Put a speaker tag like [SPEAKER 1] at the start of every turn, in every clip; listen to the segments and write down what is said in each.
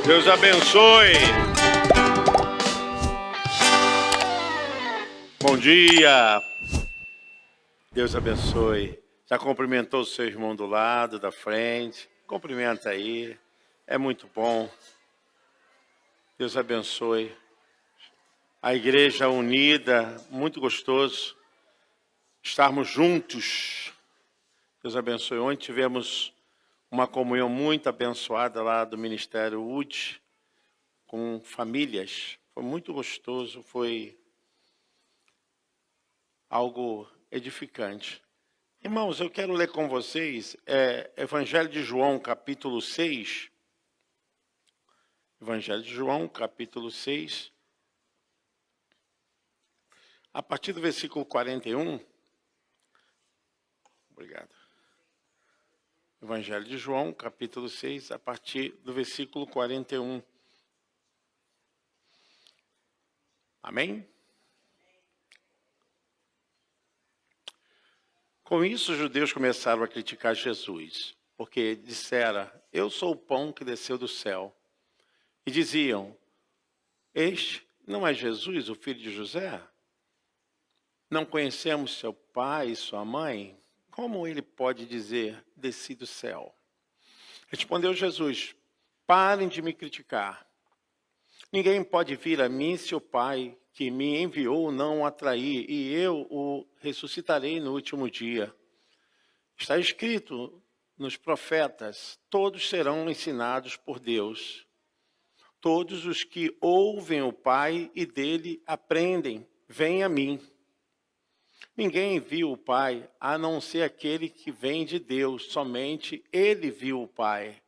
[SPEAKER 1] Deus abençoe. Bom dia. Deus abençoe. Já cumprimentou o seu irmão do lado, da frente? Cumprimenta aí. É muito bom. Deus abençoe. A igreja unida, muito gostoso estarmos juntos. Deus abençoe. Ontem tivemos uma comunhão muito abençoada lá do Ministério UD, com famílias. Foi muito gostoso, foi algo edificante. Irmãos, eu quero ler com vocês Evangelho de João, capítulo 6. Evangelho de João, capítulo 6. A partir do versículo 41. Obrigado. Evangelho de João, capítulo 6, a partir do versículo 41. Amém? Com isso, os judeus começaram a criticar Jesus, porque dissera: eu sou o pão que desceu do céu. E diziam: este não é Jesus, o filho de José? Não conhecemos seu pai e sua mãe? Como ele pode dizer, desci do céu? Respondeu Jesus: parem de me criticar. Ninguém pode vir a mim se o Pai que me enviou não o atrair, e eu o ressuscitarei no último dia. Está escrito nos profetas: todos serão ensinados por Deus. Todos os que ouvem o Pai e dele aprendem, vêm a mim. Ninguém viu o Pai, a não ser aquele que vem de Deus, somente ele viu o Pai.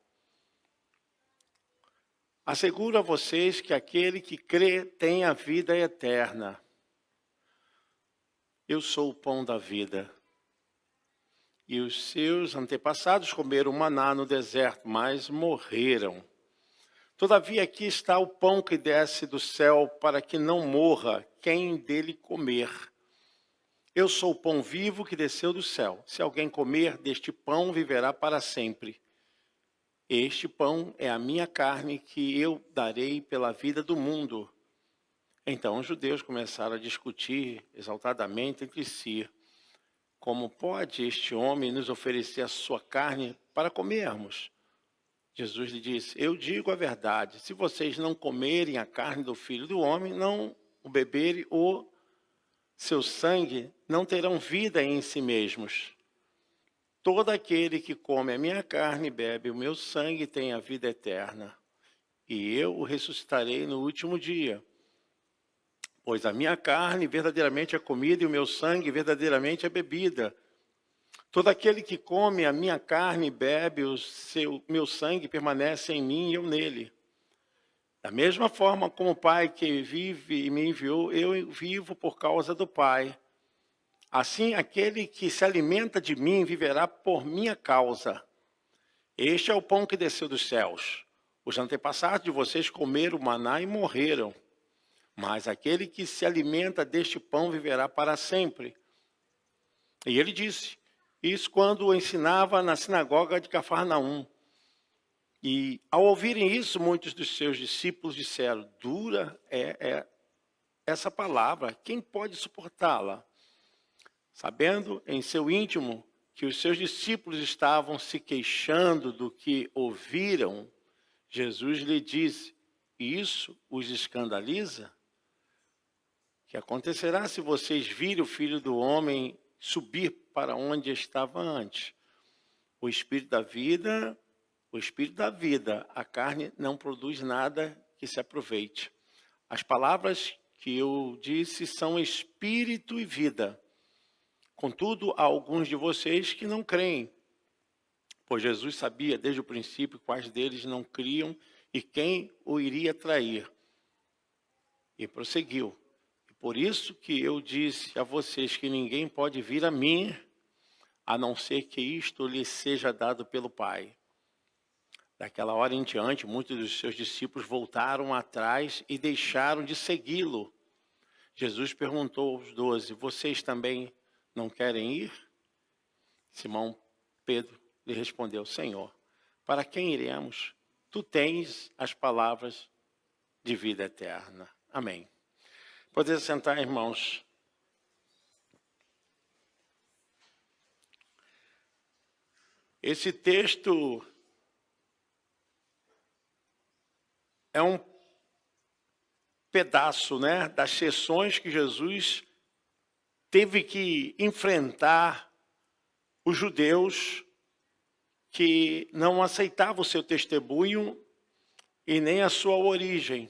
[SPEAKER 1] Asseguro a vocês que aquele que crê tem a vida eterna. Eu sou o pão da vida. E os seus antepassados comeram maná no deserto, mas morreram. Todavia aqui está o pão que desce do céu, para que não morra quem dele comer. Eu sou o pão vivo que desceu do céu. Se alguém comer deste pão, viverá para sempre. Este pão é a minha carne que eu darei pela vida do mundo. Então os judeus começaram a discutir exaltadamente entre si: como pode este homem nos oferecer a sua carne para comermos? Jesus lhe disse: eu digo a verdade, se vocês não comerem a carne do Filho do Homem, não o beberem o seu sangue, não terão vida em si mesmos. Todo aquele que come a minha carne e bebe o meu sangue tem a vida eterna, e eu o ressuscitarei no último dia. Pois a minha carne verdadeiramente é comida e o meu sangue verdadeiramente é bebida. Todo aquele que come a minha carne e bebe meu sangue permanece em mim e eu nele. Da mesma forma como o Pai que vive e me enviou, eu vivo por causa do Pai. Assim, aquele que se alimenta de mim viverá por minha causa. Este é o pão que desceu dos céus. Os antepassados de vocês comeram maná e morreram. Mas aquele que se alimenta deste pão viverá para sempre. E ele disse isso quando ensinava na sinagoga de Cafarnaum. E ao ouvirem isso, muitos dos seus discípulos disseram: dura é essa palavra, quem pode suportá-la? Sabendo em seu íntimo que os seus discípulos estavam se queixando do que ouviram, Jesus lhe disse: isso os escandaliza? Que acontecerá se vocês virem o Filho do Homem subir para onde estava antes? O Espírito da vida, a carne não produz nada que se aproveite. As palavras que eu disse são espírito e vida. Contudo, há alguns de vocês que não creem, pois Jesus sabia desde o princípio quais deles não criam e quem o iria trair. E prosseguiu: por isso que eu disse a vocês que ninguém pode vir a mim, a não ser que isto lhe seja dado pelo Pai. Daquela hora em diante, muitos dos seus discípulos voltaram atrás e deixaram de segui-lo. Jesus perguntou aos 12: vocês também não querem ir? Simão Pedro lhe respondeu: Senhor, para quem iremos? tu tens as palavras de vida eterna. Amém. Pode sentar, irmãos. Esse texto é um pedaço, né, das sessões que Jesus teve que enfrentar os judeus que não aceitavam o seu testemunho e nem a sua origem.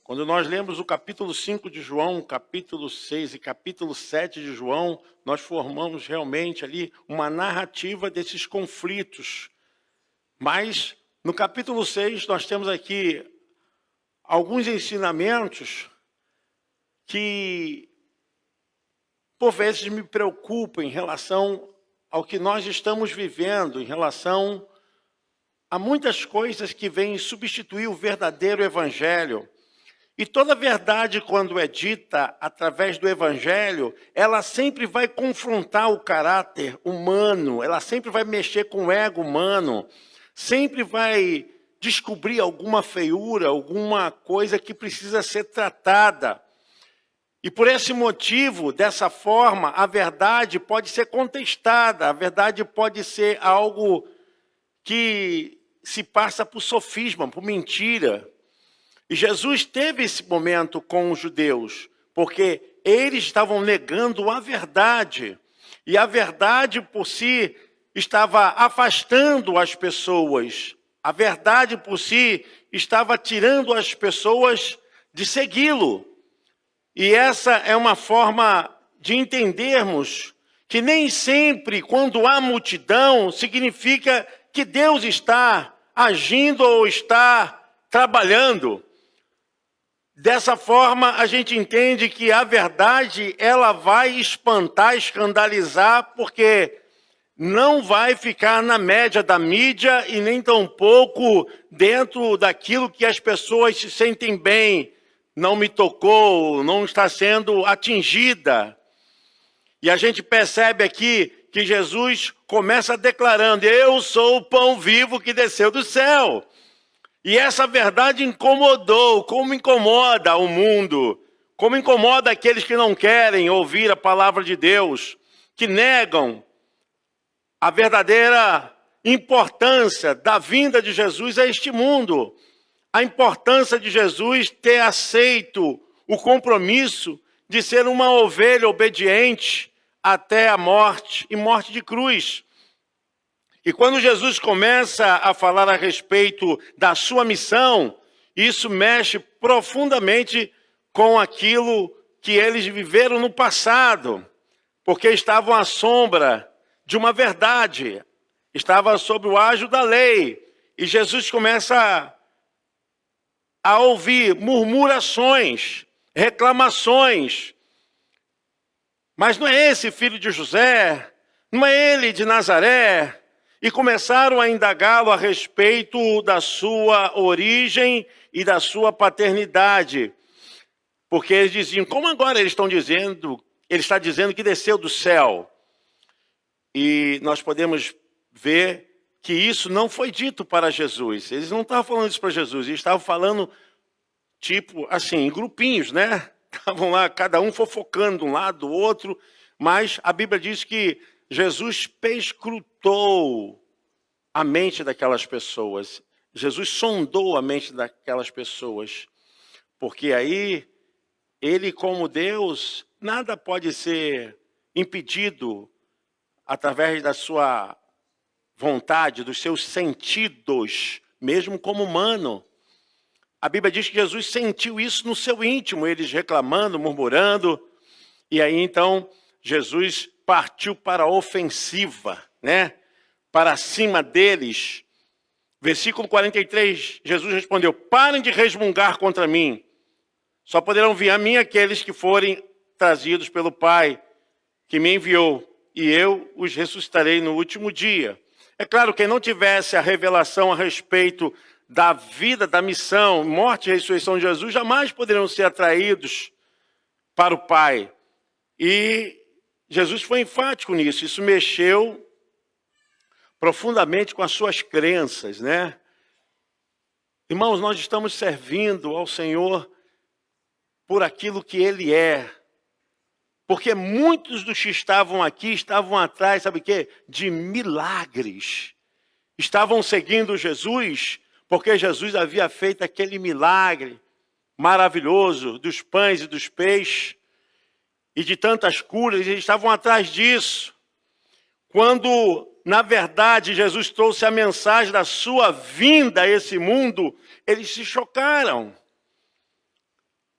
[SPEAKER 1] Quando nós lemos o capítulo 5 de João, capítulo 6 e capítulo 7 de João, nós formamos realmente ali uma narrativa desses conflitos. Mas no capítulo 6 nós temos aqui alguns ensinamentos que por vezes me preocupam em relação ao que nós estamos vivendo, em relação a muitas coisas que vêm substituir o verdadeiro evangelho. E toda verdade, quando é dita através do evangelho, ela sempre vai confrontar o caráter humano, ela sempre vai mexer com o ego humano, sempre vai descobrir alguma feiura, alguma coisa que precisa ser tratada. E por esse motivo, dessa forma, a verdade pode ser contestada, a verdade pode ser algo que se passa por sofisma, por mentira. E Jesus teve esse momento com os judeus, porque eles estavam negando a verdade. E a verdade por si estava afastando as pessoas. A verdade por si estava tirando as pessoas de segui-lo. E essa é uma forma de entendermos que nem sempre, quando há multidão, significa que Deus está agindo ou está trabalhando. Dessa forma, a gente entende que a verdade, ela vai espantar, escandalizar, porque não vai ficar na média da mídia e nem tampouco dentro daquilo que as pessoas se sentem bem. Não me tocou, não está sendo atingida. E a gente percebe aqui que Jesus começa declarando: eu sou o pão vivo que desceu do céu. E essa verdade incomodou, como incomoda o mundo, como incomoda aqueles que não querem ouvir a palavra de Deus, que negam a verdadeira importância da vinda de Jesus a este mundo. A importância de Jesus ter aceito o compromisso de ser uma ovelha obediente até a morte, e morte de cruz. E quando Jesus começa a falar a respeito da sua missão, isso mexe profundamente com aquilo que eles viveram no passado, porque estavam à sombra de uma verdade, estava sob o ágio da lei, e Jesus começa a ouvir murmurações, reclamações. Mas não é esse filho de José? Não é ele de Nazaré? E começaram a indagá-lo a respeito da sua origem e da sua paternidade. Porque eles diziam: como agora eles estão dizendo, ele está dizendo que desceu do céu? E nós podemos ver que isso não foi dito para Jesus. Eles não estavam falando isso para Jesus, eles estavam falando, tipo assim, em grupinhos, né? Estavam lá, cada um fofocando de um lado, do outro, mas a Bíblia diz que Jesus perscrutou a mente daquelas pessoas. Jesus sondou a mente daquelas pessoas, porque aí, ele como Deus, nada pode ser impedido através da sua vontade, dos seus sentidos, mesmo como humano. A Bíblia diz que Jesus sentiu isso no seu íntimo, eles reclamando, murmurando, e aí então Jesus partiu para a ofensiva, né? Para cima deles. Versículo 43, Jesus respondeu: parem de resmungar contra mim, só poderão vir a mim aqueles que forem trazidos pelo Pai, que me enviou, e eu os ressuscitarei no último dia. É claro, quem não tivesse a revelação a respeito da vida, da missão, morte e ressurreição de Jesus, jamais poderiam ser atraídos para o Pai. E Jesus foi enfático nisso, isso mexeu profundamente com as suas crenças, né? Irmãos, nós estamos servindo ao Senhor por aquilo que Ele é. Porque muitos dos que estavam aqui estavam atrás, sabe o quê? De milagres. Estavam seguindo Jesus, porque Jesus havia feito aquele milagre maravilhoso dos pães e dos peixes, e de tantas curas, eles estavam atrás disso. Quando, na verdade, Jesus trouxe a mensagem da sua vinda a esse mundo, eles se chocaram.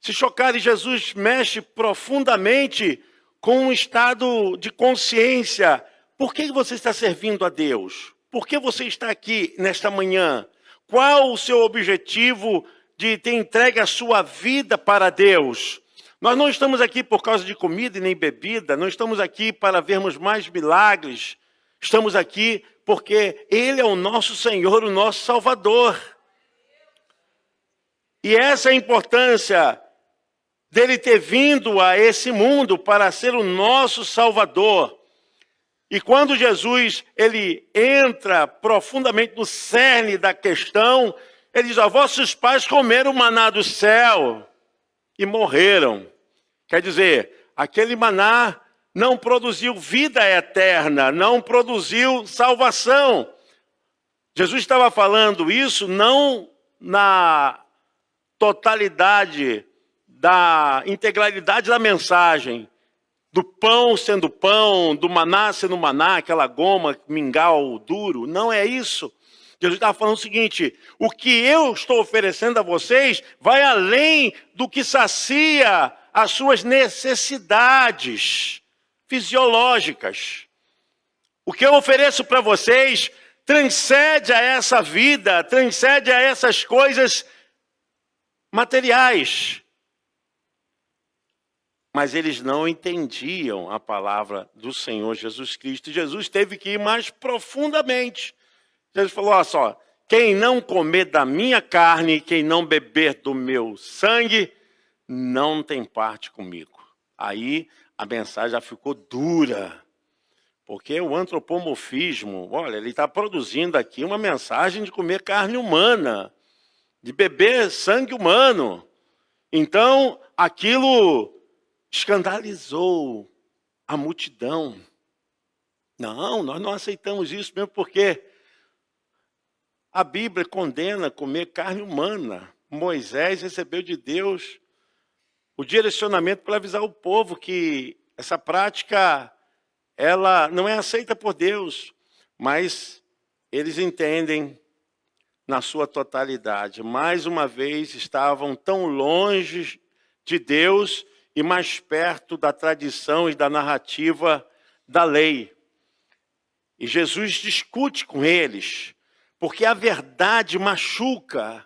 [SPEAKER 1] Se chocaram, e Jesus mexe profundamente com um estado de consciência. Por que você está servindo a Deus? Por que você está aqui nesta manhã? Qual o seu objetivo de ter entregue a sua vida para Deus? Nós não estamos aqui por causa de comida e nem bebida, não estamos aqui para vermos mais milagres. Estamos aqui porque Ele é o nosso Senhor, o nosso Salvador. E essa é a importância dele ter vindo a esse mundo para ser o nosso Salvador. E quando Jesus ele entra profundamente no cerne da questão, ele diz: vossos pais comeram o maná do céu e morreram. Quer dizer, aquele maná não produziu vida eterna, não produziu salvação. Jesus estava falando isso não na totalidade da integralidade da mensagem, do pão sendo pão, do maná sendo maná, aquela goma, mingau duro. Não é isso. Jesus estava falando o seguinte: o que eu estou oferecendo a vocês vai além do que sacia as suas necessidades fisiológicas. O que eu ofereço para vocês transcende a essa vida, transcende a essas coisas materiais. Mas eles não entendiam a palavra do Senhor Jesus Cristo. E Jesus teve que ir mais profundamente. Jesus falou: olha só, quem não comer da minha carne, quem não beber do meu sangue, não tem parte comigo. Aí a mensagem já ficou dura. Porque o antropomorfismo, olha, ele está produzindo aqui uma mensagem de comer carne humana, de beber sangue humano. Então, aquilo escandalizou a multidão. Não, nós não aceitamos isso mesmo, porque a Bíblia condena comer carne humana. Moisés recebeu de Deus o direcionamento para avisar o povo que essa prática ela não é aceita por Deus, mas eles entendem na sua totalidade. Mais uma vez estavam tão longe de Deus e mais perto da tradição e da narrativa da lei. E Jesus discute com eles, porque a verdade machuca,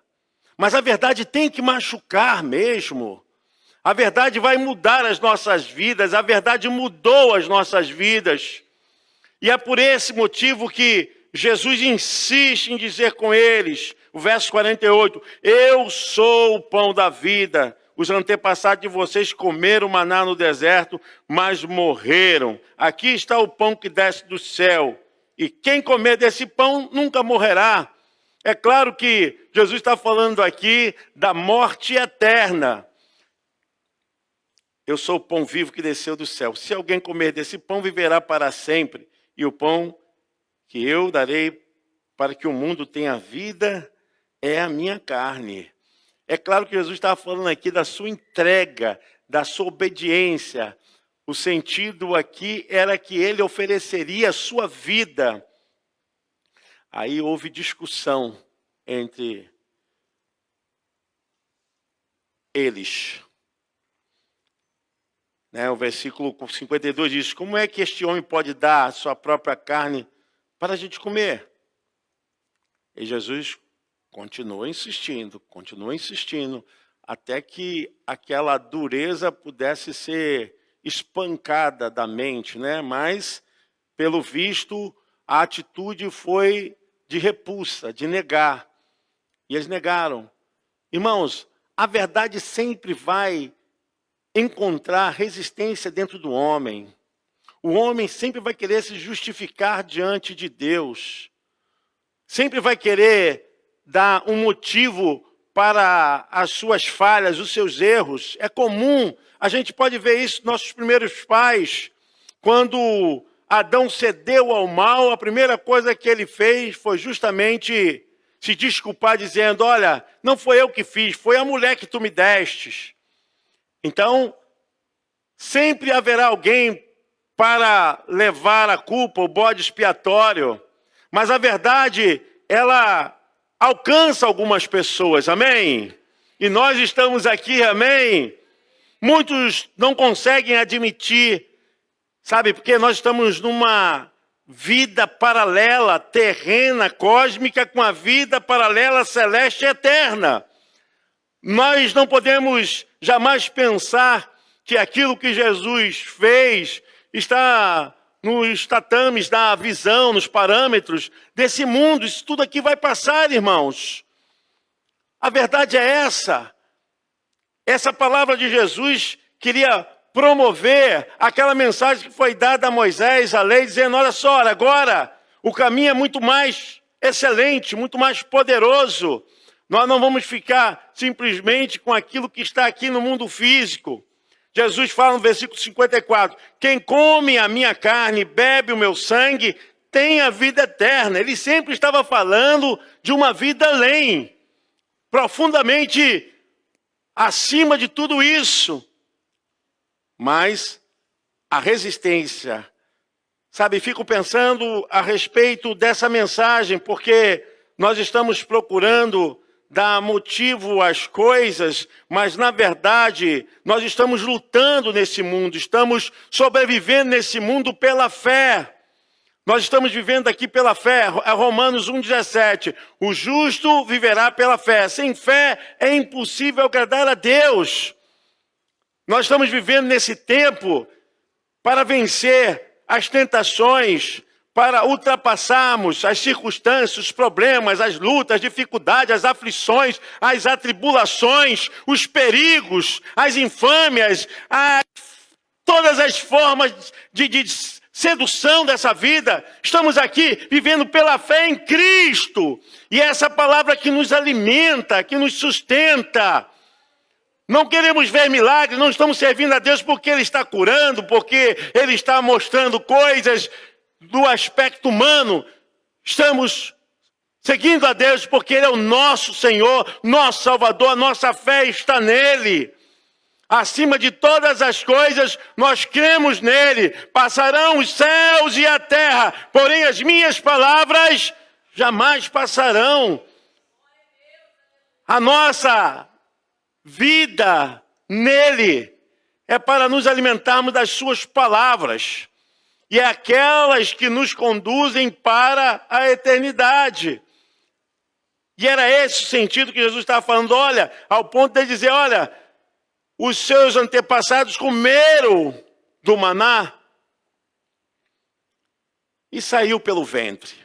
[SPEAKER 1] mas a verdade tem que machucar mesmo. A verdade vai mudar as nossas vidas, a verdade mudou as nossas vidas. E é por esse motivo que Jesus insiste em dizer com eles, o verso 48, eu sou o pão da vida. Os antepassados de vocês comeram maná no deserto, mas morreram. Aqui está o pão que desce do céu. E quem comer desse pão nunca morrerá. É claro que Jesus está falando aqui da morte eterna. Eu sou o pão vivo que desceu do céu. Se alguém comer desse pão, viverá para sempre. E o pão que eu darei para que o mundo tenha vida é a minha carne. É claro que Jesus estava falando aqui da sua entrega, da sua obediência. O sentido aqui era que ele ofereceria a sua vida. Aí houve discussão entre eles. O versículo 52 diz: como é que este homem pode dar a sua própria carne para a gente comer? E Jesus continua insistindo, até que aquela dureza pudesse ser espancada da mente, Mas, pelo visto, a atitude foi de repulsa, de negar. E eles negaram. Irmãos, a verdade sempre vai encontrar resistência dentro do homem. o homem sempre vai querer se justificar diante de Deus. Sempre vai querer dar um motivo para as suas falhas, os seus erros. É comum, a gente pode ver isso nos nossos primeiros pais. Quando Adão cedeu ao mal, a primeira coisa que ele fez foi justamente se desculpar, dizendo: olha, não foi eu que fiz, foi a mulher que tu me destes. Então, sempre haverá alguém para levar a culpa, o bode expiatório. Mas a verdade, ela alcança algumas pessoas, amém? E nós estamos aqui, amém? Muitos não conseguem admitir, sabe? Porque nós estamos numa vida paralela, terrena, cósmica, com a vida paralela, celeste e eterna. Nós não podemos jamais pensar que aquilo que Jesus fez está nos tatames da visão, nos parâmetros desse mundo. Isso tudo aqui vai passar, irmãos. A verdade é essa. Essa palavra de Jesus queria promover aquela mensagem que foi dada a Moisés, a lei, dizendo: olha só, agora o caminho é muito mais excelente, muito mais poderoso. Nós não vamos ficar simplesmente com aquilo que está aqui no mundo físico. Jesus fala no versículo 54, quem come a minha carne, bebe o meu sangue, tem a vida eterna. Ele sempre estava falando de uma vida além, profundamente acima de tudo isso. Mas a resistência, sabe, fico pensando a respeito dessa mensagem, porque nós estamos procurando dar motivo às coisas, mas na verdade nós estamos lutando nesse mundo, estamos sobrevivendo nesse mundo pela fé. Nós estamos vivendo aqui pela fé. Romanos 1,17. O justo viverá pela fé. Sem fé é impossível agradar a Deus. Nós estamos vivendo nesse tempo para vencer as tentações, para ultrapassarmos as circunstâncias, os problemas, as lutas, as dificuldades, as aflições, as atribulações, os perigos, as infâmias, todas as formas de sedução dessa vida. Estamos aqui vivendo pela fé em Cristo. E essa palavra que nos alimenta, que nos sustenta. Não queremos ver milagres, não estamos servindo a Deus porque Ele está curando, porque Ele está mostrando coisas do aspecto humano. Estamos seguindo a Deus porque Ele é o nosso Senhor, nosso Salvador, a nossa fé está nele. Acima de todas as coisas, nós cremos nele. Passarão os céus e a terra, porém as minhas palavras jamais passarão. A nossa vida nele é para nos alimentarmos das suas palavras. E é aquelas que nos conduzem para a eternidade. E era esse o sentido que Jesus estava falando. Olha, ao ponto de dizer, olha, os seus antepassados comeram do maná e saiu pelo ventre.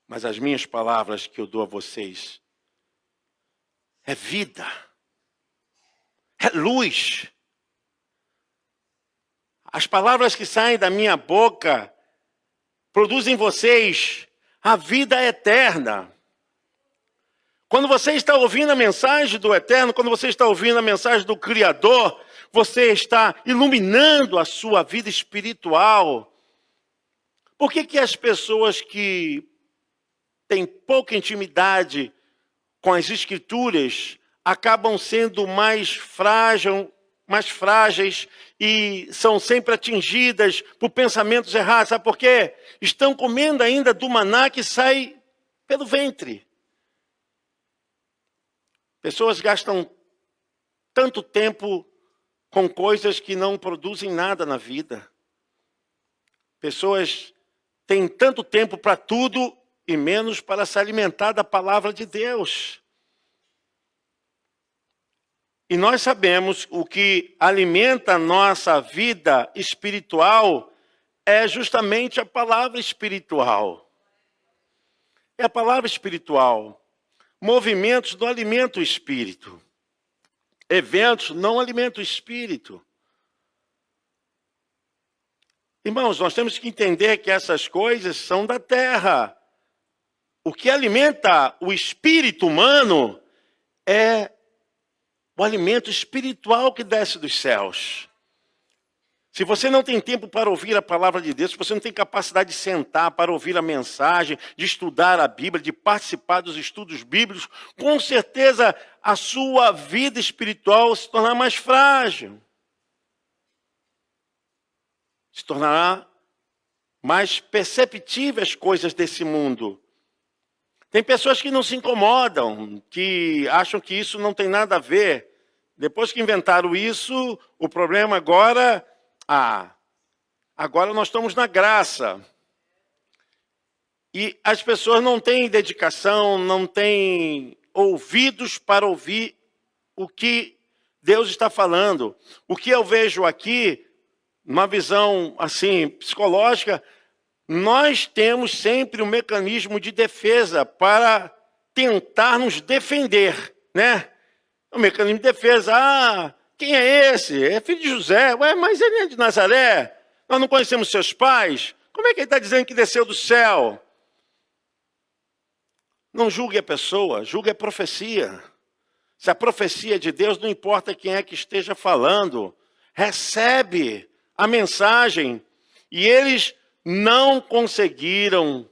[SPEAKER 1] Mas as minhas palavras que eu dou a vocês é vida, é luz. As palavras que saem da minha boca produzem em vocês a vida eterna. Quando você está ouvindo a mensagem do Eterno, quando você está ouvindo a mensagem do Criador, você está iluminando a sua vida espiritual. Por que as pessoas que têm pouca intimidade com as Escrituras acabam sendo mais frágeis e são sempre atingidas por pensamentos errados? Sabe por quê? Estão comendo ainda do maná que sai pelo ventre. Pessoas gastam tanto tempo com coisas que não produzem nada na vida. Pessoas têm tanto tempo para tudo e menos para se alimentar da palavra de Deus. E nós sabemos o que alimenta a nossa vida espiritual é justamente a palavra espiritual. É a palavra espiritual. Movimentos não alimentam o espírito. Eventos não alimentam o espírito. Irmãos, nós temos que entender que essas coisas são da terra. O que alimenta o espírito humano é o alimento espiritual que desce dos céus. Se você não tem tempo para ouvir a palavra de Deus, se você não tem capacidade de sentar para ouvir a mensagem, de estudar a Bíblia, de participar dos estudos bíblicos, com certeza a sua vida espiritual se tornará mais frágil. Se tornará mais perceptível as coisas desse mundo. Tem pessoas que não se incomodam, que acham que isso não tem nada a ver. Depois que inventaram isso, o problema agora... agora nós estamos na graça. E as pessoas não têm dedicação, não têm ouvidos para ouvir o que Deus está falando. O que eu vejo aqui, numa visão assim psicológica, nós temos sempre um mecanismo de defesa para tentar nos defender, né? O mecanismo de defesa, quem é esse? É filho de José. Ué, mas ele é de Nazaré. Nós não conhecemos seus pais. Como é que ele está dizendo que desceu do céu? Não julgue a pessoa, julgue a profecia. Se a profecia é de Deus, não importa quem é que esteja falando. Recebe a mensagem. E eles não conseguiram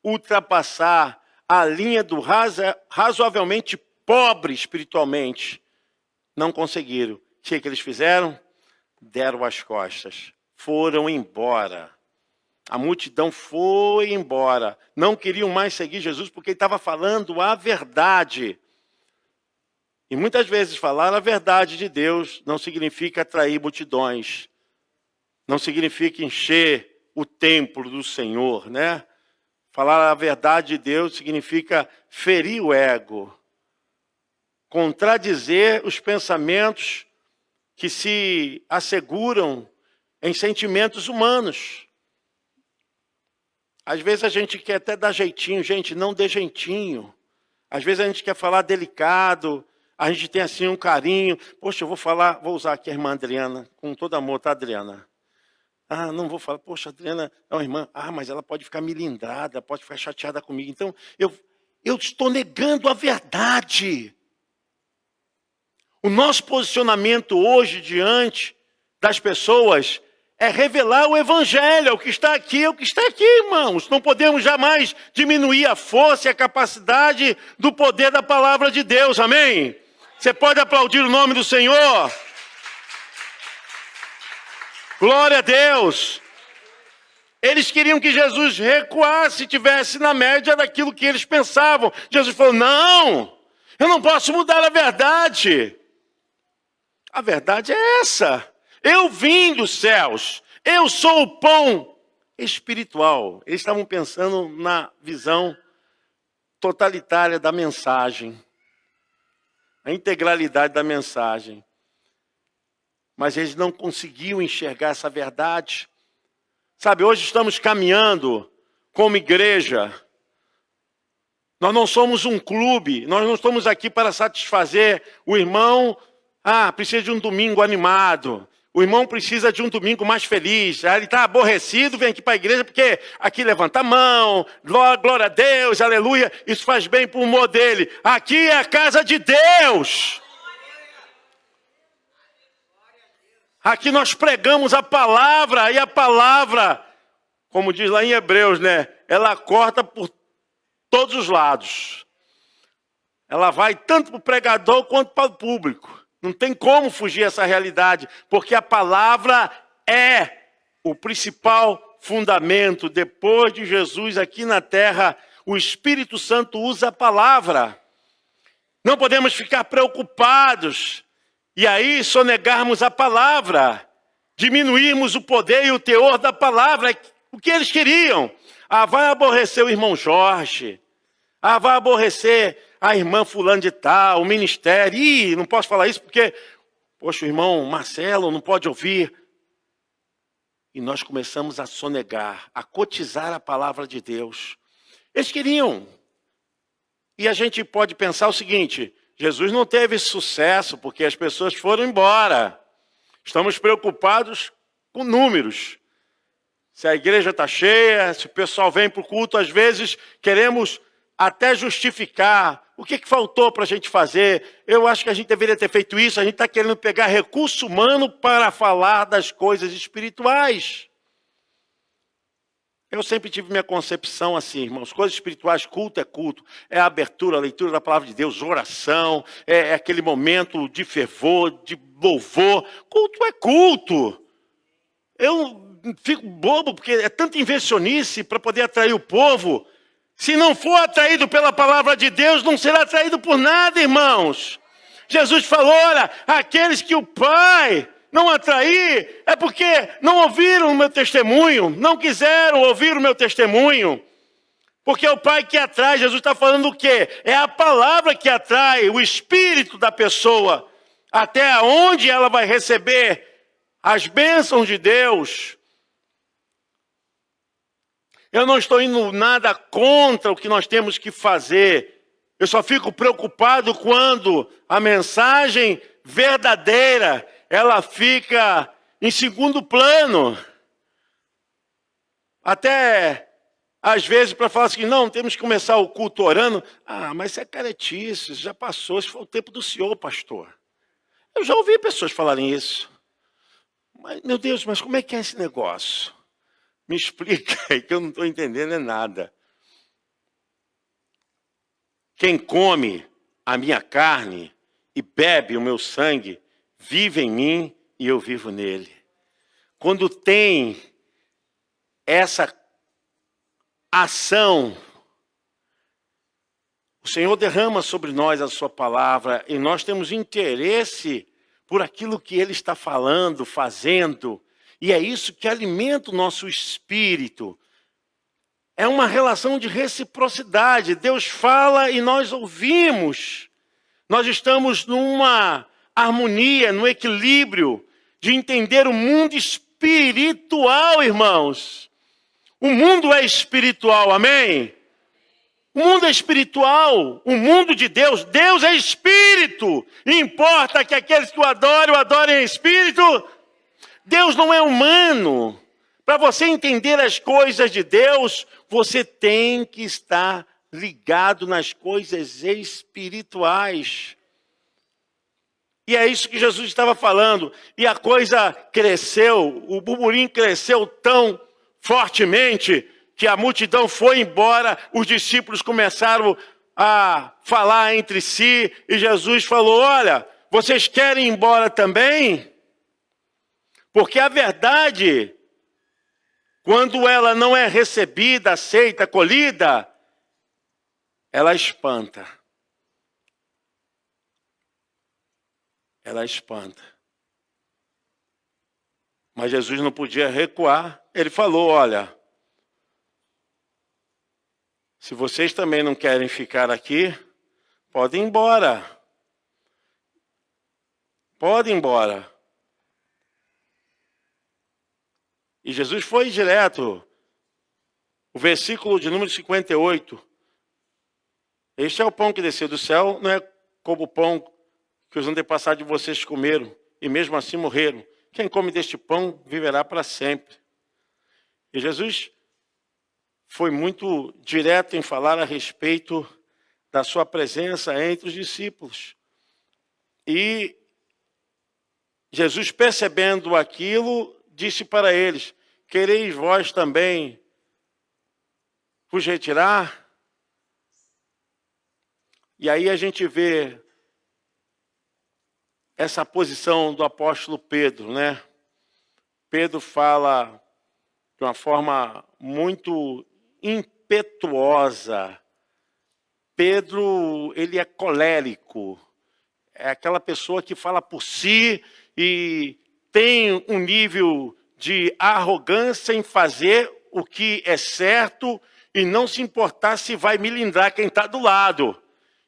[SPEAKER 1] ultrapassar a linha do razoavelmente pobre espiritualmente. Não conseguiram. O que eles fizeram? Deram as costas. Foram embora. A multidão foi embora. Não queriam mais seguir Jesus porque ele estava falando a verdade. E muitas vezes falar a verdade de Deus não significa atrair multidões. Não significa encher o templo do Senhor, né? Falar a verdade de Deus significa ferir o ego. Contradizer os pensamentos que se asseguram em sentimentos humanos. Às vezes a gente quer até dar jeitinho. Gente, não dê jeitinho. Às vezes a gente quer falar delicado, a gente tem assim um carinho. Poxa, eu vou usar aqui a irmã Adriana, com todo amor, tá, Adriana? Não vou falar, poxa, Adriana é uma irmã. Mas ela pode ficar melindrada, pode ficar chateada comigo. Então, eu estou negando a verdade. O nosso posicionamento hoje diante das pessoas é revelar o Evangelho, é o que está aqui, é o que está aqui, irmãos. Não podemos jamais diminuir a força e a capacidade do poder da palavra de Deus, amém? Você pode aplaudir o nome do Senhor? Glória a Deus! Eles queriam que Jesus recuasse, estivesse na média daquilo que eles pensavam. Jesus falou, não, eu não posso mudar a verdade. A verdade é essa. Eu vim dos céus. Eu sou o pão espiritual. Eles estavam pensando na visão totalitária da mensagem. A integralidade da mensagem. Mas eles não conseguiam enxergar essa verdade. Sabe, hoje estamos caminhando como igreja. Nós não somos um clube. Nós não estamos aqui para satisfazer o irmão. Precisa de um domingo animado. O irmão precisa de um domingo mais feliz. Ele está aborrecido, vem aqui para a igreja, porque aqui levanta a mão, glória a Deus, aleluia. Isso faz bem para o humor dele. Aqui é a casa de Deus. Aqui nós pregamos a palavra, e a palavra, como diz lá em Hebreus, né? Ela corta por todos os lados. Ela vai tanto para o pregador quanto para o público. Não tem como fugir dessa realidade, porque a palavra é o principal fundamento. Depois de Jesus aqui na terra, o Espírito Santo usa a palavra. Não podemos ficar preocupados e aí sonegarmos a palavra, diminuirmos o poder e o teor da palavra. O que eles queriam? Vai aborrecer o irmão Jorge. Vai aborrecer a irmã fulano de tal, o ministério. Não posso falar isso porque, poxa, o irmão Marcelo não pode ouvir. E nós começamos a sonegar, a cotizar a palavra de Deus. Eles queriam. E a gente pode pensar o seguinte, Jesus não teve sucesso porque as pessoas foram embora. Estamos preocupados com números. Se a igreja está cheia, se o pessoal vem para o culto, às vezes queremos até justificar. O que faltou para a gente fazer? Eu acho que a gente deveria ter feito isso. A gente está querendo pegar recurso humano para falar das coisas espirituais. Eu sempre tive minha concepção assim, irmãos. Coisas espirituais, culto é culto. É a abertura, a leitura da palavra de Deus, oração. É aquele momento de fervor, de louvor. Culto é culto. Eu fico bobo, porque é tanta invencionice para poder atrair o povo. Se não for atraído pela palavra de Deus, não será atraído por nada, irmãos. Jesus falou, olha, aqueles que o Pai não atrair, é porque não ouviram o meu testemunho, não quiseram ouvir o meu testemunho. Porque é o Pai que atrai. Jesus está falando o quê? É a palavra que atrai o espírito da pessoa, até onde ela vai receber as bênçãos de Deus. Eu não estou indo nada contra o que nós temos que fazer. Eu só fico preocupado quando a mensagem verdadeira, ela fica em segundo plano. Até, às vezes, para falar assim, não, temos que começar o culto orando. Ah, mas isso é caretice, isso já passou, isso foi o tempo do Senhor, pastor. Eu já ouvi pessoas falarem isso. Mas, meu Deus, mas como é que é esse negócio? Me explica aí que eu não estou entendendo nada. Quem come a minha carne e bebe o meu sangue, vive em mim e eu vivo nele. Quando tem essa ação, o Senhor derrama sobre nós a sua palavra e nós temos interesse por aquilo que Ele está falando, fazendo. E é isso que alimenta o nosso espírito. É uma relação de reciprocidade. Deus fala e nós ouvimos. Nós estamos numa harmonia, num equilíbrio de entender o mundo espiritual, irmãos. O mundo é espiritual, amém? O mundo é espiritual, o mundo de Deus. Deus é espírito. E importa que aqueles que o adorem em espírito. Deus não é humano. Para você entender as coisas de Deus, você tem que estar ligado nas coisas espirituais. E é isso que Jesus estava falando. E a coisa cresceu, o burburinho cresceu tão fortemente que a multidão foi embora, os discípulos começaram a falar entre si, e Jesus falou, olha, vocês querem ir embora também? Porque a verdade, quando ela não é recebida, aceita, acolhida, ela espanta. Ela espanta. Mas Jesus não podia recuar. Ele falou, olha, se vocês também não querem ficar aqui, podem ir embora. Podem ir embora. E Jesus foi direto. O versículo de número 58. Este é o pão que desceu do céu, não é como o pão que os antepassados de vocês comeram, e mesmo assim morreram. Quem come deste pão viverá para sempre. E Jesus foi muito direto em falar a respeito da sua presença entre os discípulos. E Jesus, percebendo aquilo, disse para eles, quereis vós também vos retirar? E aí a gente vê essa posição do apóstolo Pedro, né? Pedro fala de uma forma muito impetuosa. Pedro, ele é colérico. É aquela pessoa que fala por si e tem um nível de arrogância em fazer o que é certo e não se importar se vai milindrar quem está do lado.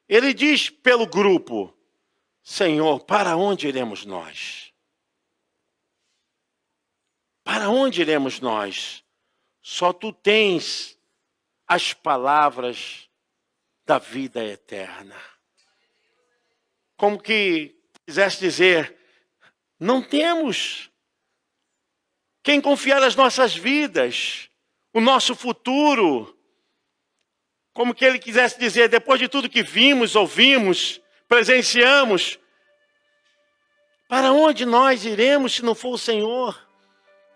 [SPEAKER 1] Ele diz pelo grupo, Senhor, para onde iremos nós? Para onde iremos nós? Só tu tens as palavras da vida eterna. Como que quisesse dizer, não temos Quem confiar as nossas vidas, o nosso futuro. Como que ele quisesse dizer, depois de tudo que vimos, ouvimos, presenciamos, para onde nós iremos se não for o Senhor?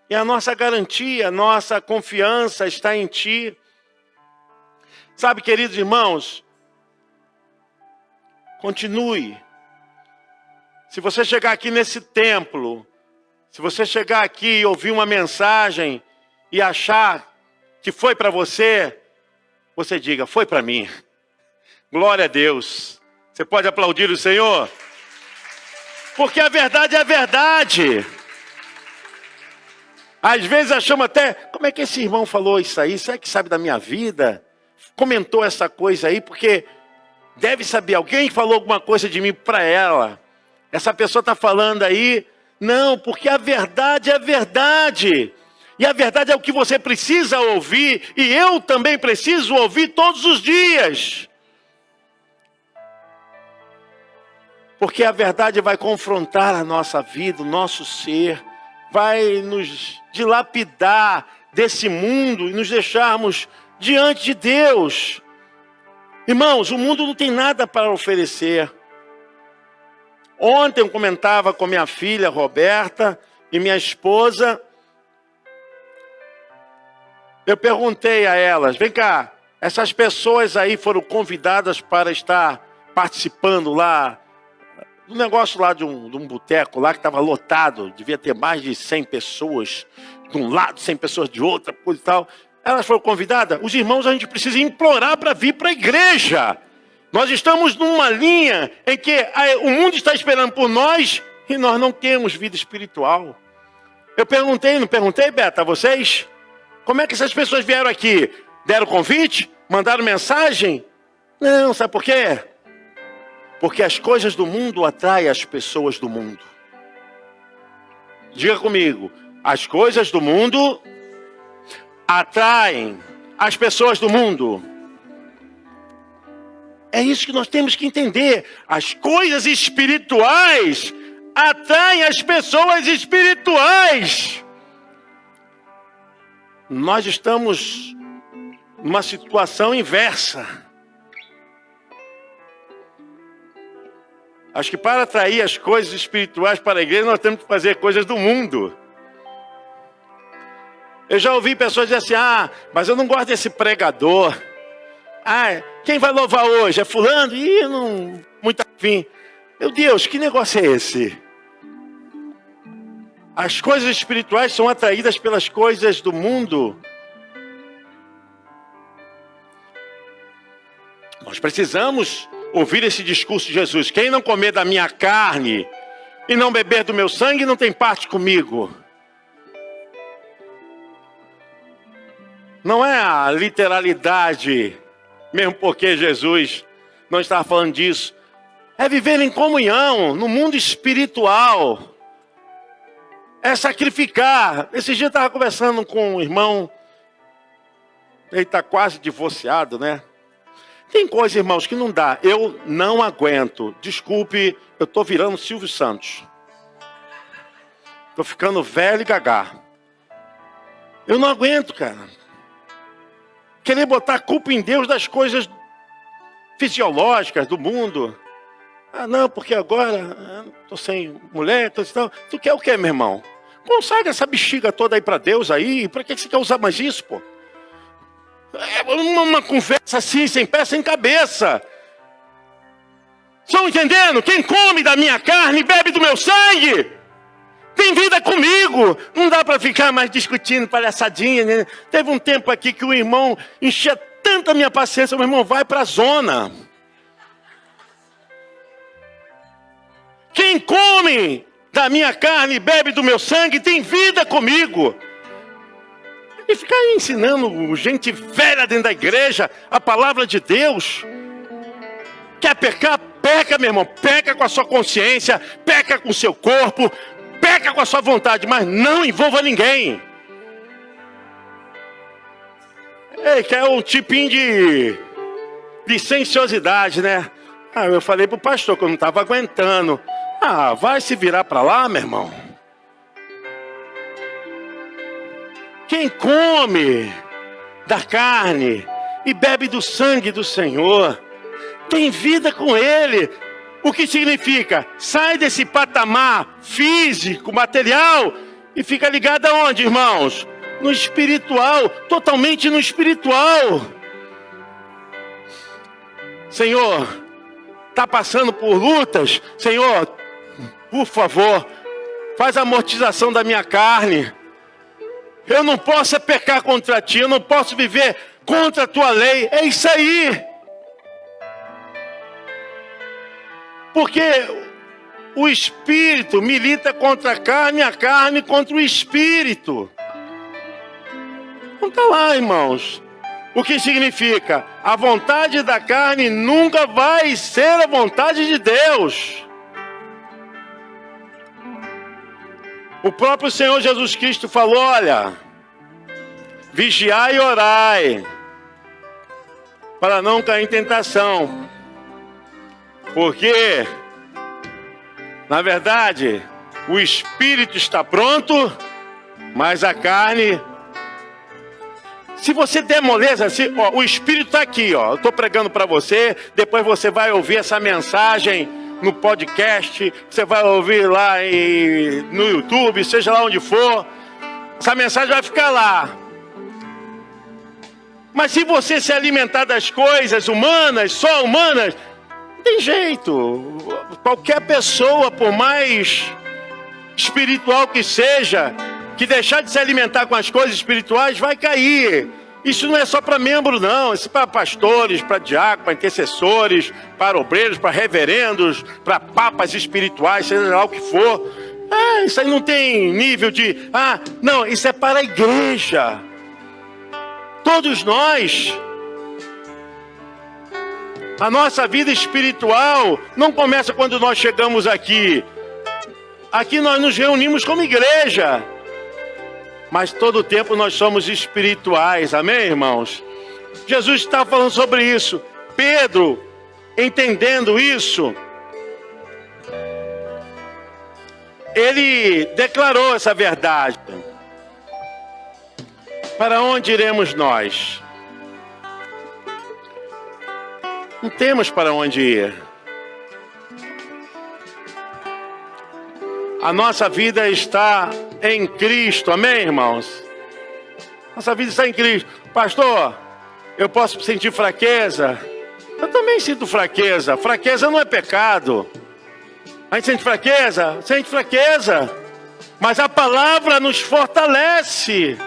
[SPEAKER 1] E a nossa garantia, a nossa confiança está em Ti. Sabe, queridos irmãos, continue. Se você chegar aqui nesse templo, se você chegar aqui e ouvir uma mensagem e achar que foi para você, você diga, foi para mim. Glória a Deus. Você pode aplaudir o Senhor? Porque a verdade é a verdade. Às vezes achamos até, como é que esse irmão falou isso aí? Será que sabe da minha vida? Comentou essa coisa aí, porque deve saber, alguém falou alguma coisa de mim para ela. Essa pessoa está falando aí. Não, porque a verdade é a verdade. E a verdade é o que você precisa ouvir, e eu também preciso ouvir todos os dias. Porque a verdade vai confrontar a nossa vida, o nosso ser, vai nos dilapidar desse mundo e nos deixarmos diante de Deus. Irmãos, o mundo não tem nada para oferecer. Ontem eu comentava com minha filha Roberta e minha esposa. Eu perguntei a elas, vem cá, essas pessoas aí foram convidadas para estar participando lá, do negócio lá de um boteco lá que estava lotado, devia ter mais de 100 pessoas de um lado, 100 pessoas de outra, coisa e tal. Elas foram convidadas. Os irmãos, a gente precisa implorar para vir para a igreja. Nós estamos numa linha em que o mundo está esperando por nós e nós não temos vida espiritual. Eu perguntei, não perguntei, Beta, a vocês? Como é que essas pessoas vieram aqui? Deram convite? Mandaram mensagem? Não, sabe por quê? Porque as coisas do mundo atraem as pessoas do mundo. Diga comigo, as coisas do mundo atraem as pessoas do mundo. É isso que nós temos que entender. As coisas espirituais atraem as pessoas espirituais. Nós estamos numa situação inversa. Acho que para atrair as coisas espirituais para a igreja, nós temos que fazer coisas do mundo. Eu já ouvi pessoas dizer assim, mas eu não gosto desse pregador. Quem vai louvar hoje? É fulano? Ih, não, muito afim. Meu Deus, que negócio é esse? As coisas espirituais são atraídas pelas coisas do mundo. Nós precisamos ouvir esse discurso de Jesus. Quem não comer da minha carne e não beber do meu sangue não tem parte comigo. Não é a literalidade, mesmo porque Jesus não estava falando disso. É viver em comunhão, no mundo espiritual. É sacrificar. Esse dia eu estava conversando com um irmão. Ele está quase divorciado, né? Tem coisa, irmãos, que não dá. Eu não aguento. Desculpe, eu estou virando Silvio Santos. Estou ficando velho e gagá. Eu não aguento, cara. Querer botar a culpa em Deus das coisas fisiológicas do mundo. Não, porque agora estou sem mulher, tu quer o quê, meu irmão? Consagra essa bexiga toda aí para Deus aí. Para que você quer usar mais isso, pô? É uma conversa assim, sem pé, sem cabeça. Estão entendendo? Quem come da minha carne e bebe do meu sangue tem vida comigo. Não dá para ficar mais discutindo palhaçadinha, né? Teve um tempo aqui que o irmão enchia tanta minha paciência. Meu irmão, vai para a zona. Quem come da minha carne e bebe do meu sangue tem vida comigo. E ficar ensinando gente velha dentro da igreja a palavra de Deus. Quer pecar? Peca, meu irmão. Peca com a sua consciência, peca com o seu corpo, peca com a sua vontade, mas não envolva ninguém. Quer um tipinho de licenciosidade, né? Eu falei pro pastor que eu não estava aguentando. Vai se virar para lá, meu irmão. Quem come da carne e bebe do sangue do Senhor tem vida com Ele. O que significa? Sai desse patamar físico, material, e fica ligado aonde, irmãos? No espiritual, totalmente no espiritual. Senhor, está passando por lutas? Senhor, por favor, faz a amortização da minha carne. Eu não posso pecar contra ti, eu não posso viver contra a tua lei. É isso aí. Porque o espírito milita contra a carne contra o espírito. Não está lá, irmãos. O que significa? A vontade da carne nunca vai ser a vontade de Deus. O próprio Senhor Jesus Cristo falou, olha, vigiai e orai, para não cair em tentação. Porque, na verdade, o espírito está pronto, mas a carne... Se você der moleza, o espírito está aqui, ó. Eu estou pregando para você, depois você vai ouvir essa mensagem no podcast, você vai ouvir lá no YouTube, seja lá onde for. Essa mensagem vai ficar lá. Mas se você se alimentar das coisas humanas, só humanas, não tem jeito. Qualquer pessoa, por mais espiritual que seja, que deixar de se alimentar com as coisas espirituais, vai cair. Isso não é só para membros, não. Isso é para pastores, para diáconos, para intercessores, para obreiros, para reverendos, para papas espirituais, seja lá o que for. Isso aí não tem nível de... não, isso é para a igreja. Todos nós. A nossa vida espiritual não começa quando nós chegamos aqui. Aqui nós nos reunimos como igreja. Mas todo o tempo nós somos espirituais, amém, irmãos? Jesus está falando sobre isso. Pedro, entendendo isso, ele declarou essa verdade. Para onde iremos nós? Não temos para onde ir. A nossa vida está em Cristo, amém, irmãos? Nossa vida está em Cristo. Pastor, eu posso sentir fraqueza? Eu também sinto fraqueza. Fraqueza não é pecado. A gente sente fraqueza? Sente fraqueza. Mas a palavra nos fortalece.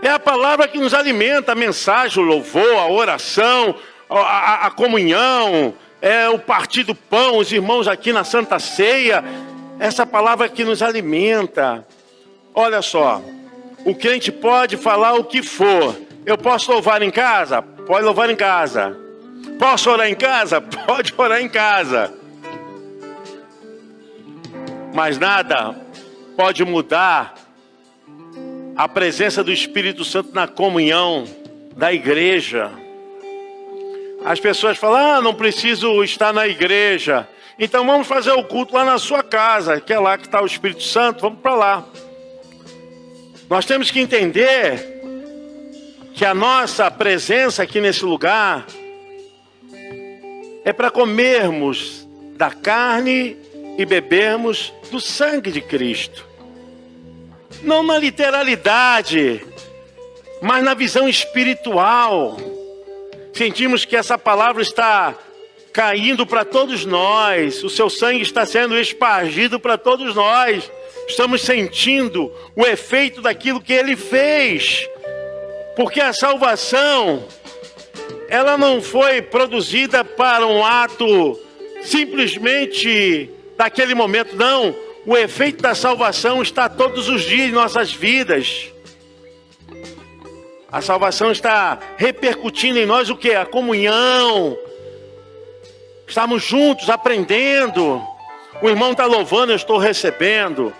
[SPEAKER 1] É a palavra que nos alimenta, a mensagem, o louvor, a oração, a comunhão, o partir do pão, os irmãos aqui na Santa Ceia. Essa palavra que nos alimenta. Olha só, o crente pode falar o que for. Eu posso louvar em casa? Pode louvar em casa. Posso orar em casa? Pode orar em casa. Mas nada pode mudar a presença do Espírito Santo na comunhão da igreja. As pessoas falam, não preciso estar na igreja. Então vamos fazer o culto lá na sua casa, que é lá que está o Espírito Santo, vamos para lá. Nós temos que entender que a nossa presença aqui nesse lugar é para comermos da carne e bebermos do sangue de Cristo. Não na literalidade, mas na visão espiritual. Sentimos que essa palavra está caindo para todos nós. O seu sangue está sendo espargido para todos nós. Estamos sentindo o efeito daquilo que Ele fez. Porque a salvação, ela não foi produzida para um ato simplesmente daquele momento, não. O efeito da salvação está todos os dias em nossas vidas. A salvação está repercutindo em nós o quê? A comunhão. Estamos juntos, aprendendo. O irmão está louvando, eu estou recebendo.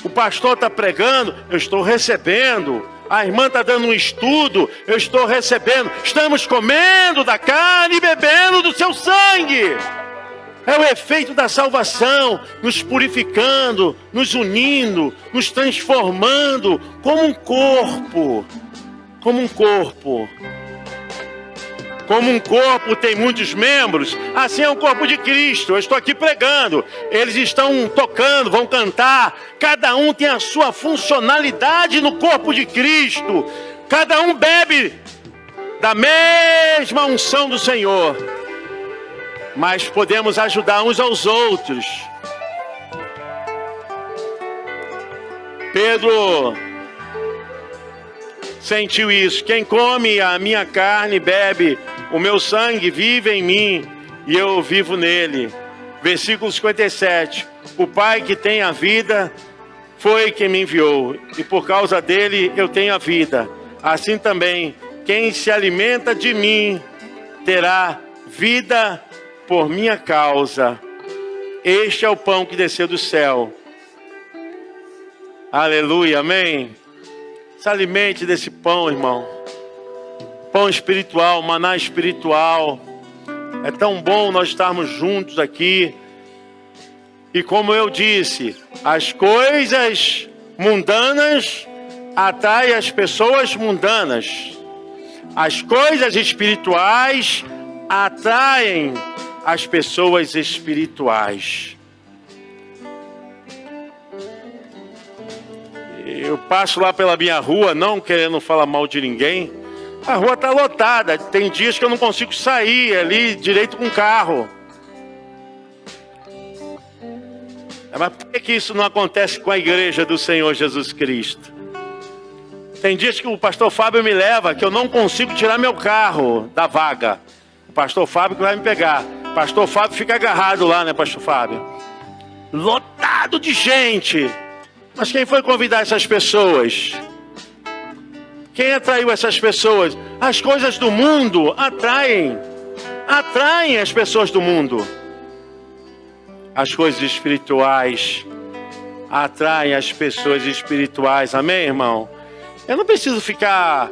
[SPEAKER 1] O pastor está pregando, eu estou recebendo. A irmã está dando um estudo, eu estou recebendo. Estamos comendo da carne e bebendo do seu sangue. É o efeito da salvação, nos purificando, nos unindo, nos transformando como um corpo. Como um corpo. Como um corpo tem muitos membros, assim é o corpo de Cristo. Eu estou aqui pregando, eles estão tocando, vão cantar. Cada um tem a sua funcionalidade no corpo de Cristo. Cada um bebe da mesma unção do Senhor. Mas podemos ajudar uns aos outros. Pedro sentiu isso. Quem come a minha carne, bebe o meu sangue, vive em mim e eu vivo nele. Versículo 57. O Pai que tem a vida foi quem me enviou, e por causa dele eu tenho a vida. Assim também, quem se alimenta de mim terá vida por minha causa. Este é o pão que desceu do céu. Aleluia, amém. Se alimente desse pão, irmão. Pão espiritual, maná espiritual. É tão bom nós estarmos juntos aqui. E como eu disse, as coisas mundanas atraem as pessoas mundanas. As coisas espirituais atraem as pessoas espirituais. Eu passo lá pela minha rua, não querendo falar mal de ninguém. A rua está lotada. Tem dias que eu não consigo sair ali direito com o carro. Mas por que isso não acontece com a igreja do Senhor Jesus Cristo? Tem dias que o pastor Fábio me leva, que eu não consigo tirar meu carro da vaga. O pastor Fábio que vai me pegar. O pastor Fábio fica agarrado lá, né, pastor Fábio? Lotado de gente. Mas quem foi convidar essas pessoas? Quem atraiu essas pessoas? As coisas do mundo atraem as pessoas do mundo. As coisas espirituais atraem as pessoas espirituais. Amém, irmão? Eu não preciso ficar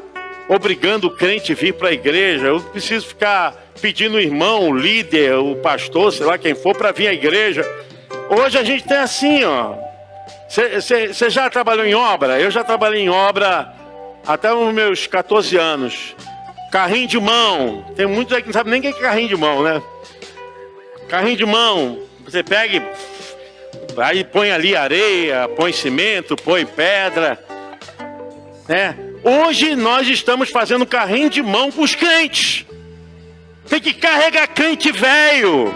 [SPEAKER 1] obrigando o crente a vir para a igreja. Eu preciso ficar pedindo o irmão, o líder, o pastor, sei lá quem for, para vir à igreja. Hoje a gente tem assim, ó. Você já trabalhou em obra? Eu já trabalhei em obra até os meus 14 anos. Carrinho de mão. Tem muitos aí que não sabem nem o que é carrinho de mão, né? Carrinho de mão. Você pega, aí põe ali areia, põe cimento, põe pedra. Né? Hoje nós estamos fazendo carrinho de mão com os crentes. Tem que carregar crente velho.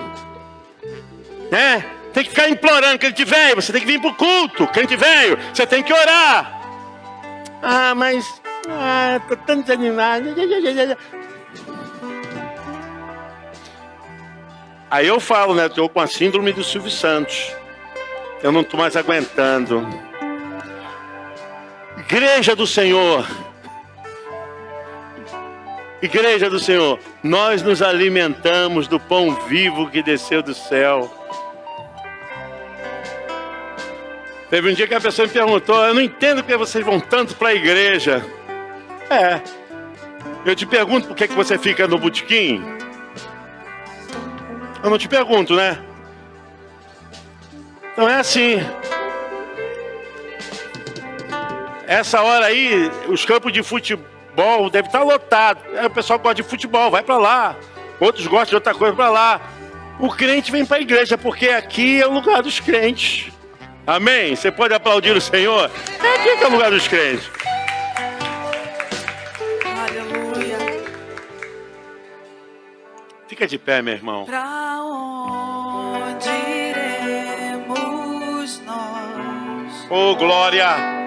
[SPEAKER 1] Né? Tem que ficar implorando, crente velho, você tem que vir para o culto, crente velho, você tem que orar. Mas estou tão desanimado. Aí eu falo, né, estou com a síndrome do Silvio Santos. Eu não estou mais aguentando. Igreja do Senhor. Igreja do Senhor, nós nos alimentamos do pão vivo que desceu do céu. Teve um dia que a pessoa me perguntou, eu não entendo porque vocês vão tanto para a igreja. Eu te pergunto por que você fica no botequim? Eu não te pergunto, né? Então é assim. Essa hora aí, os campos de futebol devem estar lotados. O pessoal gosta de futebol, vai para lá. Outros gostam de outra coisa, para lá. O crente vem para a igreja, porque aqui é o lugar dos crentes. Amém? Você pode aplaudir o Senhor? Aqui que é o lugar dos crentes.
[SPEAKER 2] Aleluia.
[SPEAKER 1] Fica de pé, meu irmão.
[SPEAKER 2] Pra onde iremos nós?
[SPEAKER 1] Oh, glória!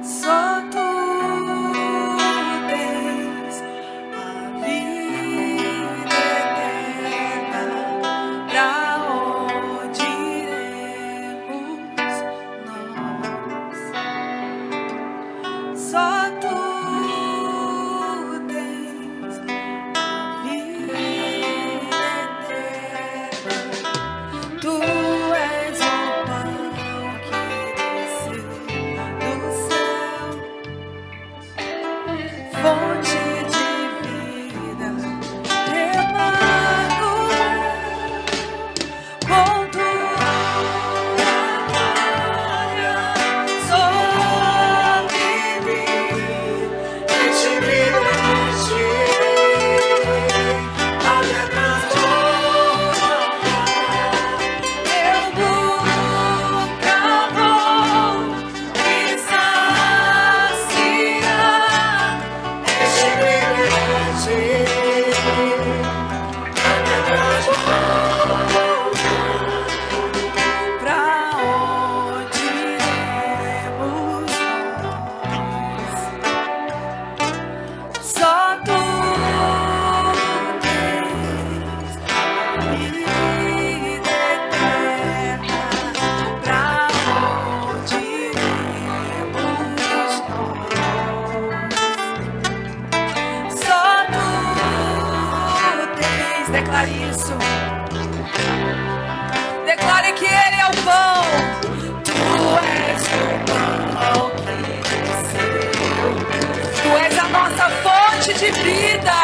[SPEAKER 2] Só tu tens a vida eterna. Pra onde iremos nós? Só tu tens a vida eterna. Tu és o pão que desceu do céu, fonte de vida, Emanuel. Declare isso. Declare que Ele é o pão. Tu és o pão que desceu. Tu és a nossa fonte de vida.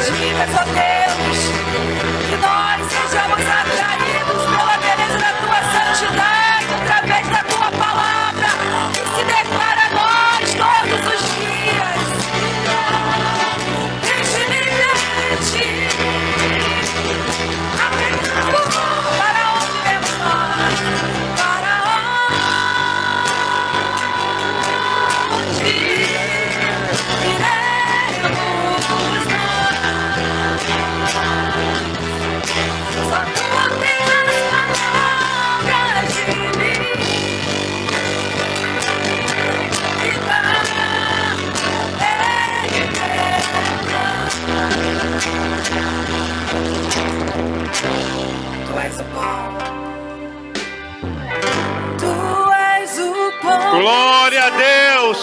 [SPEAKER 2] Vidas, ó Deus, que nós sejamos atraídos pela beleza da tua santidade através da tua palavra que se declara a nós todos os dias. Deixe-me para onde vemos nós? Para onde iremos? Só tu tens as palavras de mim. Tu és o pão. Tu és o pão.
[SPEAKER 1] Glória a Deus.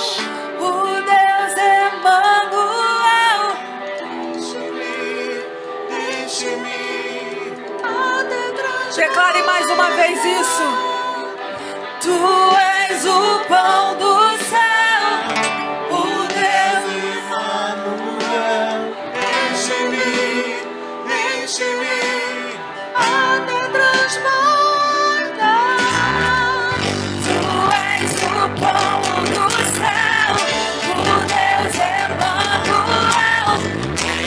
[SPEAKER 2] O Deus Emanuel. Declare mais uma vez isso. Tu és o pão do céu, o Deus Emanuel. Enche-me até transbordar. Tu és o pão do céu, o Deus Emanuel.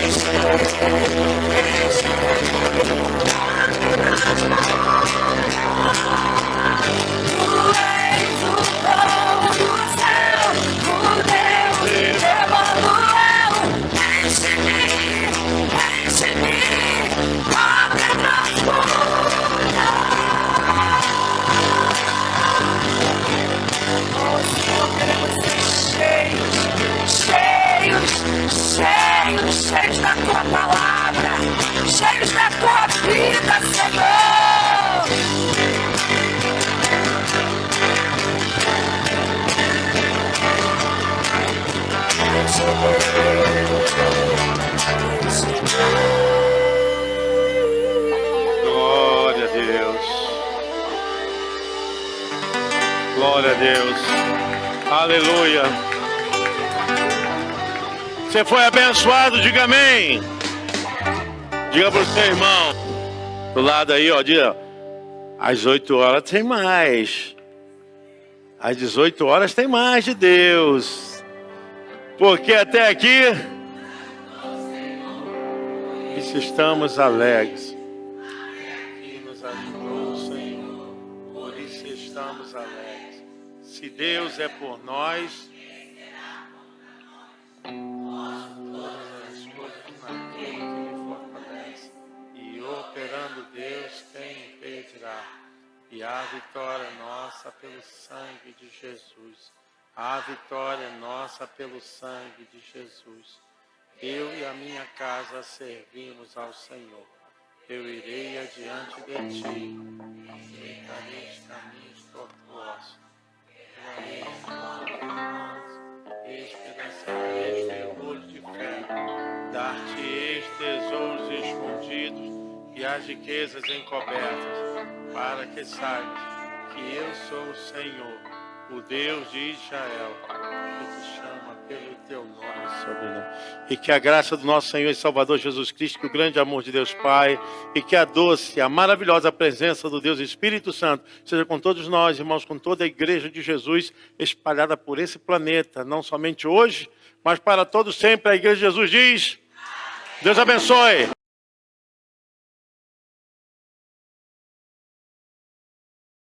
[SPEAKER 2] Enche-me. Cheios da tua palavra, cheios da tua vida, Senhor.
[SPEAKER 1] Glória a Deus. Glória a Deus. Aleluia. Você foi abençoado, diga amém. Diga para o seu irmão do lado aí, ó, diga, às 8 horas tem mais. Às 18 horas tem mais de Deus. Porque até aqui estamos alegres. E nos ajudou o Senhor. Por isso estamos alegres. Se Deus é por nós, Deus quem impedirá? E a vitória é nossa pelo sangue de Jesus. A vitória é nossa pelo sangue de Jesus. Eu e a minha casa servimos ao Senhor. Eu irei adiante de ti. Enfrentarei os caminhos tortuosos. Esperançarei fervor de fé. Dar-te-eis tesouros escondidos e as riquezas encobertas, para que saibas que eu sou o Senhor, o Deus de Israel, que te chama pelo teu nome e sobrenome. E que a graça do nosso Senhor e Salvador Jesus Cristo, que o grande amor de Deus Pai, e que a doce, a maravilhosa presença do Deus Espírito Santo, seja com todos nós, irmãos, com toda a igreja de Jesus, espalhada por esse planeta, não somente hoje, mas para todos sempre. A igreja de Jesus diz: Deus abençoe.